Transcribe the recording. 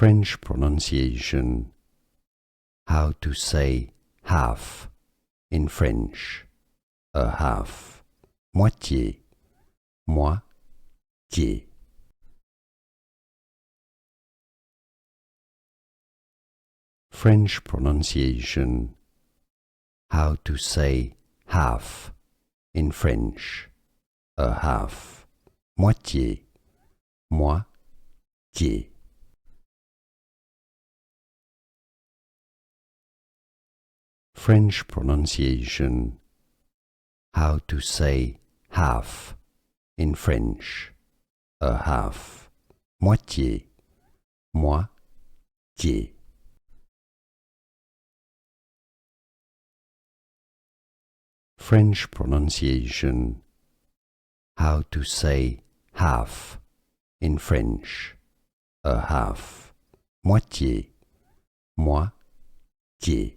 French pronunciation. How to say half in French. A half. Moitié. Moitié. French pronunciation. How to say half in French. A half. Moitié. Moitié. French pronunciation. How to say half in French. A half. Moitié. Moitié. French pronunciation. How to say half in French. A half. Moitié. Moitié.